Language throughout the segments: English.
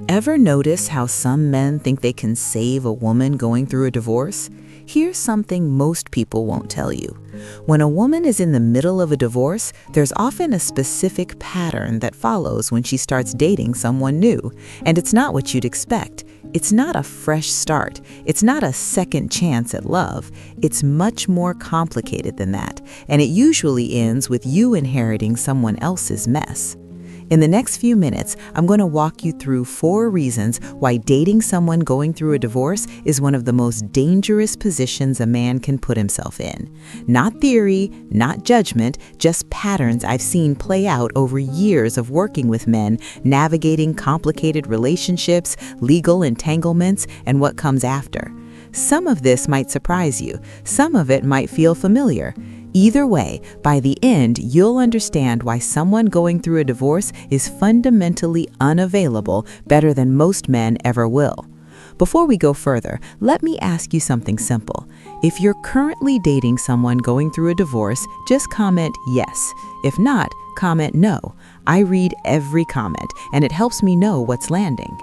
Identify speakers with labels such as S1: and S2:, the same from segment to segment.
S1: Ever notice how some men think they can save a woman going through a divorce? Here's something most people won't tell you. When a woman is in the middle of a divorce, there's often a specific pattern that follows when she starts dating someone new. And it's not what you'd expect. It's not a fresh start. It's not a second chance at love. It's much more complicated than that. And it usually ends with you inheriting someone else's mess. In the next few minutes, I'm going to walk you through 4 reasons why dating someone going through a divorce is one of the most dangerous positions a man can put himself in. Not theory, not judgment, just patterns I've seen play out over years of working with men, navigating complicated relationships, legal entanglements, and what comes after. Some of this might surprise you. Some of it might feel familiar. Either way, by the end, you'll understand why someone going through a divorce is fundamentally unavailable better than most men ever will. Before we go further, let me ask you something simple. If you're currently dating someone going through a divorce, just comment yes. If not, comment no. I read every comment, and it helps me know what's landing.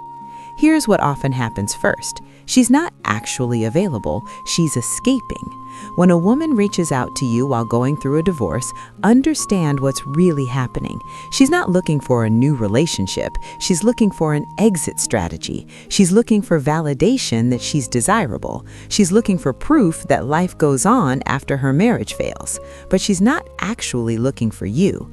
S1: Here's what often happens first. She's not actually available, she's escaping. When a woman reaches out to you while going through a divorce, understand what's really happening. She's not looking for a new relationship, she's looking for an exit strategy. She's looking for validation that she's desirable. She's looking for proof that life goes on after her marriage fails. But she's not actually looking for you.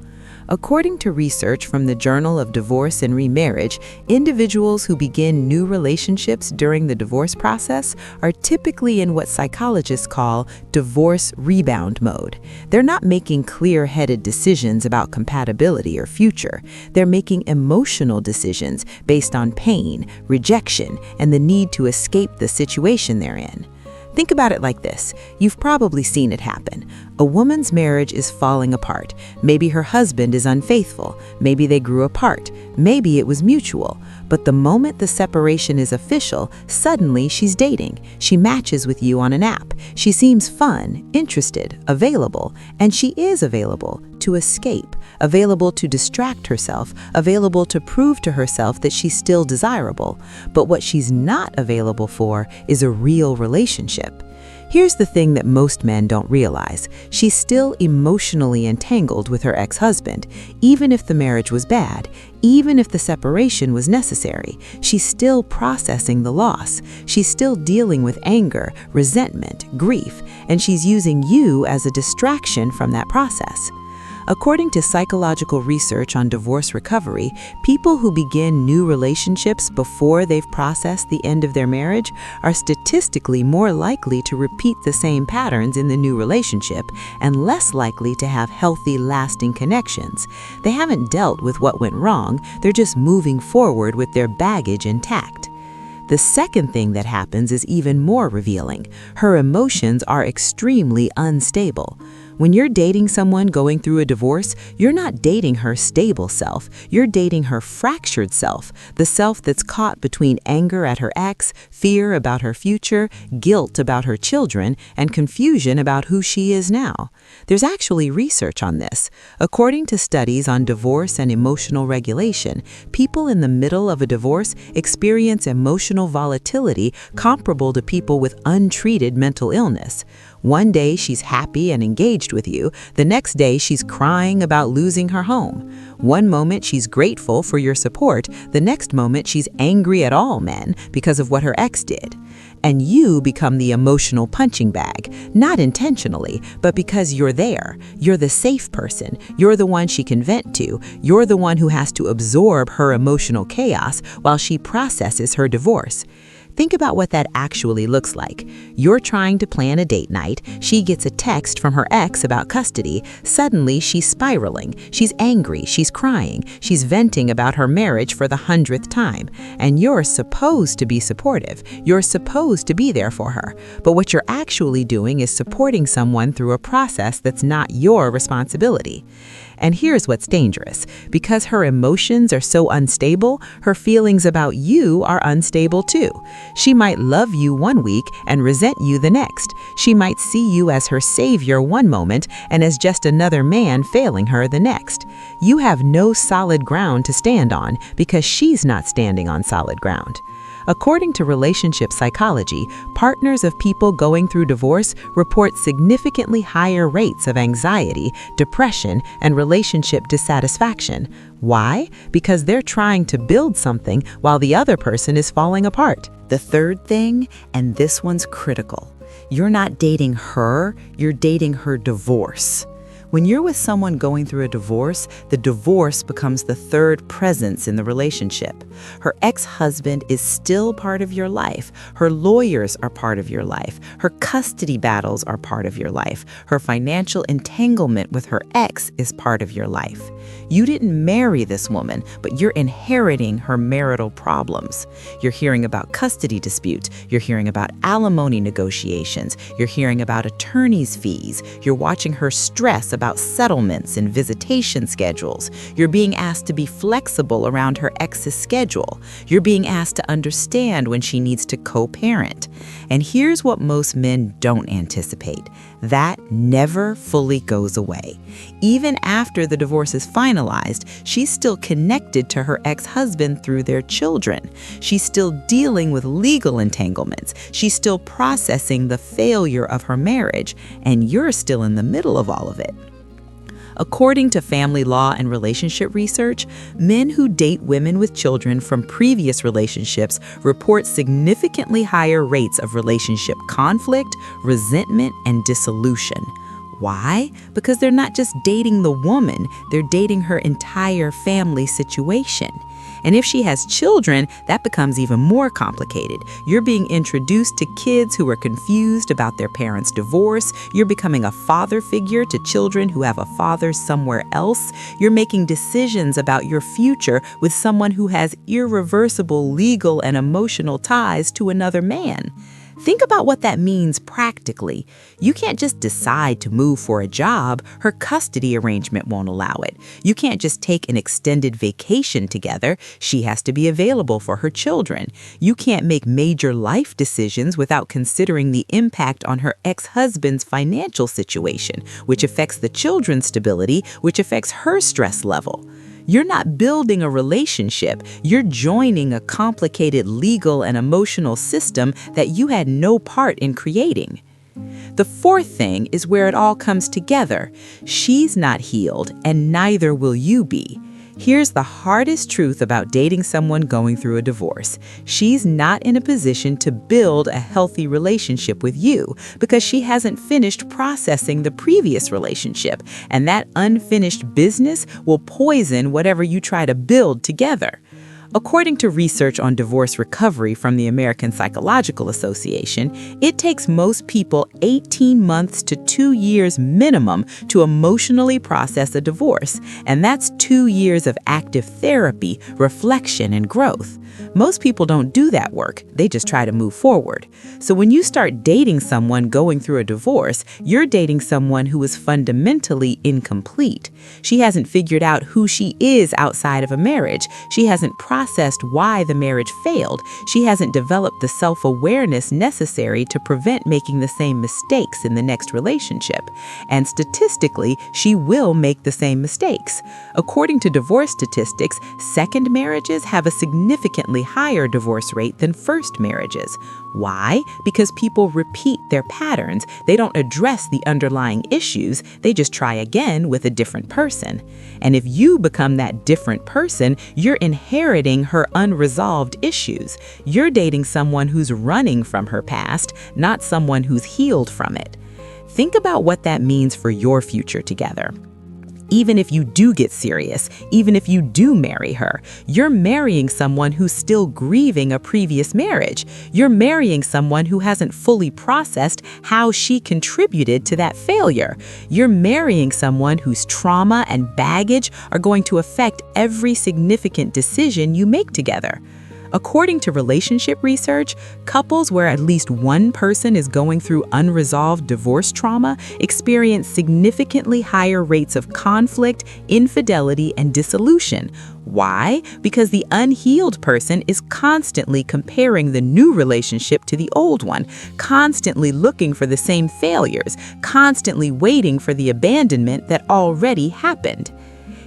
S1: According to research from the Journal of Divorce and Remarriage, individuals who begin new relationships during the divorce process are typically in what psychologists call divorce rebound mode. They're not making clear-headed decisions about compatibility or future. They're making emotional decisions based on pain, rejection, and the need to escape the situation they're in. Think about it like this. You've probably seen it happen. A woman's marriage is falling apart. Maybe her husband is unfaithful. Maybe they grew apart. Maybe it was mutual. But the moment the separation is official, suddenly she's dating. She matches with you on an app. She seems fun, interested, available, and she is available to escape, available to distract herself, available to prove to herself that she's still desirable. But what she's not available for is a real relationship. Here's the thing that most men don't realize. She's still emotionally entangled with her ex-husband. Even if the marriage was bad, even if the separation was necessary, she's still processing the loss. She's still dealing with anger, resentment, grief, and she's using you as a distraction from that process. According to psychological research on divorce recovery, people who begin new relationships before they've processed the end of their marriage are statistically more likely to repeat the same patterns in the new relationship and less likely to have healthy, lasting connections. They haven't dealt with what went wrong, they're just moving forward with their baggage intact. The second thing that happens is even more revealing. Her emotions are extremely unstable. When you're dating someone going through a divorce, you're not dating her stable self, you're dating her fractured self, the self that's caught between anger at her ex, fear about her future, guilt about her children, and confusion about who she is now. There's actually research on this. According to studies on divorce and emotional regulation, people in the middle of a divorce experience emotional volatility comparable to people with untreated mental illness. One day she's happy and engaged with you, the next day she's crying about losing her home. One moment she's grateful for your support, the next moment she's angry at all men because of what her ex did. And you become the emotional punching bag, not intentionally, but because you're there. You're the safe person. You're the one she can vent to. You're the one who has to absorb her emotional chaos while she processes her divorce. Think about what that actually looks like. You're trying to plan a date night. She gets a text from her ex about custody. Suddenly, she's spiraling. She's angry. She's crying. She's venting about her marriage for the 100th time. And you're supposed to be supportive. You're supposed to be there for her. But what you're actually doing is supporting someone through a process that's not your responsibility. And here's what's dangerous. Because her emotions are so unstable, her feelings about you are unstable too. She might love you one week and resent you the next. She might see you as her savior one moment and as just another man failing her the next. You have no solid ground to stand on because she's not standing on solid ground. According to relationship psychology, partners of people going through divorce report significantly higher rates of anxiety, depression, and relationship dissatisfaction. Why? Because they're trying to build something while the other person is falling apart.
S2: The third thing, and this one's critical, you're not dating her, you're dating her divorce. When you're with someone going through a divorce, the divorce becomes the third presence in the relationship. Her ex-husband is still part of your life. Her lawyers are part of your life. Her custody battles are part of your life. Her financial entanglement with her ex is part of your life. You didn't marry this woman, but you're inheriting her marital problems. You're hearing about custody disputes. You're hearing about alimony negotiations. You're hearing about attorney's fees. You're watching her stress about settlements and visitation schedules. You're being asked to be flexible around her ex's schedule. You're being asked to understand when she needs to co-parent. And here's what most men don't anticipate. That never fully goes away. Even after the divorce is finalized, she's still connected to her ex-husband through their children. She's still dealing with legal entanglements. She's still processing the failure of her marriage, and you're still in the middle of all of it. According to family law and relationship research, men who date women with children from previous relationships report significantly higher rates of relationship conflict, resentment, and dissolution. Why? Because they're not just dating the woman, they're dating her entire family situation. And if she has children, that becomes even more complicated. You're being introduced to kids who are confused about their parents' divorce. You're becoming a father figure to children who have a father somewhere else. You're making decisions about your future with someone who has irreversible legal and emotional ties to another man. Think about what that means practically. You can't just decide to move for a job. Her custody arrangement won't allow it. You can't just take an extended vacation together. She has to be available for her children. You can't make major life decisions without considering the impact on her ex-husband's financial situation, which affects the children's stability, which affects her stress level. You're not building a relationship, you're joining a complicated legal and emotional system that you had no part in creating. The fourth thing is where it all comes together. She's not healed, and neither will you be. Here's the hardest truth about dating someone going through a divorce. She's not in a position to build a healthy relationship with you because she hasn't finished processing the previous relationship, and that unfinished business will poison whatever you try to build together. According to research on divorce recovery from the American Psychological Association, it takes most people 18 months to 2 years minimum to emotionally process a divorce, and that's 2 years of active therapy, reflection, and growth. Most people don't do that work, they just try to move forward. So when you start dating someone going through a divorce, you're dating someone who is fundamentally incomplete. She hasn't figured out who she is outside of a marriage. She hasn't processed why the marriage failed. She hasn't developed the self-awareness necessary to prevent making the same mistakes in the next relationship. And statistically, she will make the same mistakes. According to divorce statistics, second marriages have a significantly higher divorce rate than first marriages. Why? Because people repeat their patterns. They don't address the underlying issues. They just try again with a different person. And if you become that different person, you're inheriting her unresolved issues. You're dating someone who's running from her past, not someone who's healed from it. Think about what that means for your future together. Even if you do get serious, even if you do marry her, you're marrying someone who's still grieving a previous marriage. You're marrying someone who hasn't fully processed how she contributed to that failure. You're marrying someone whose trauma and baggage are going to affect every significant decision you make together. According to relationship research, couples where at least one person is going through unresolved divorce trauma experience significantly higher rates of conflict, infidelity, and dissolution. Why? Because the unhealed person is constantly comparing the new relationship to the old one, constantly looking for the same failures, constantly waiting for the abandonment that already happened.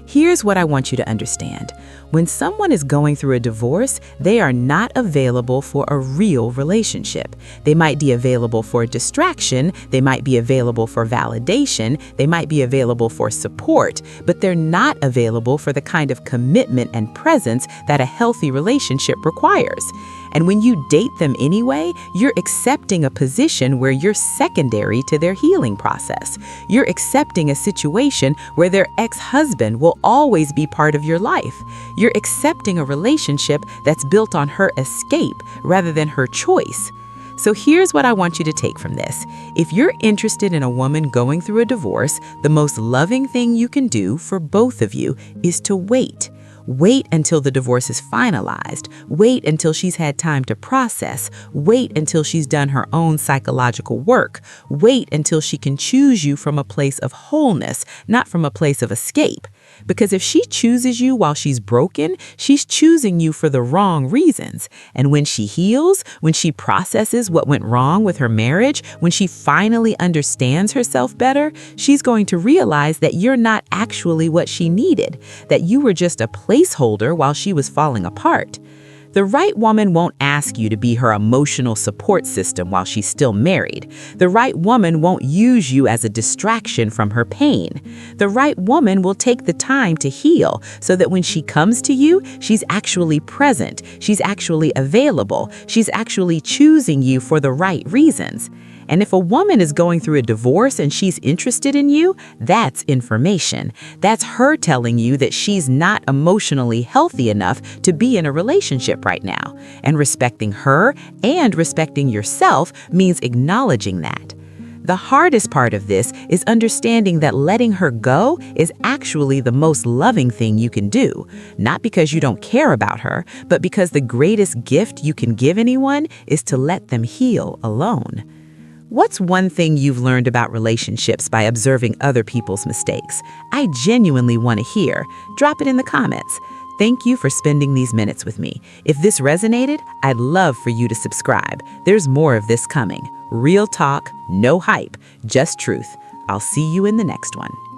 S2: Here's what I want you to understand. When someone is going through a divorce, they are not available for a real relationship. They might be available for distraction, they might be available for validation, they might be available for support, but they're not available for the kind of commitment and presence that a healthy relationship requires. And when you date them anyway, you're accepting a position where you're secondary to their healing process. You're accepting a situation where their ex-husband will always be part of your life. You're accepting a relationship that's built on her escape rather than her choice. So here's what I want you to take from this. If you're interested in a woman going through a divorce, the most loving thing you can do for both of you is to wait. Wait until the divorce is finalized. Wait until she's had time to process. Wait until she's done her own psychological work. Wait until she can choose you from a place of wholeness, not from a place of escape. Because if she chooses you while she's broken, she's choosing you for the wrong reasons. And when she heals, when she processes what went wrong with her marriage, when she finally understands herself better, she's going to realize that you're not actually what she needed, that you were just a placeholder while she was falling apart. The right woman won't ask you to be her emotional support system while she's still married. The right woman won't use you as a distraction from her pain. The right woman will take the time to heal so that when she comes to you, she's actually present, she's actually available, she's actually choosing you for the right reasons. And if a woman is going through a divorce and she's interested in you, that's information. That's her telling you that she's not emotionally healthy enough to be in a relationship right now. And respecting her and respecting yourself means acknowledging that. The hardest part of this is understanding that letting her go is actually the most loving thing you can do. Not because you don't care about her, but because the greatest gift you can give anyone is to let them heal alone. What's one thing you've learned about relationships by observing other people's mistakes? I genuinely want to hear. Drop it in the comments. Thank you for spending these minutes with me. If this resonated, I'd love for you to subscribe. There's more of this coming. Real talk, no hype, just truth. I'll see you in the next one.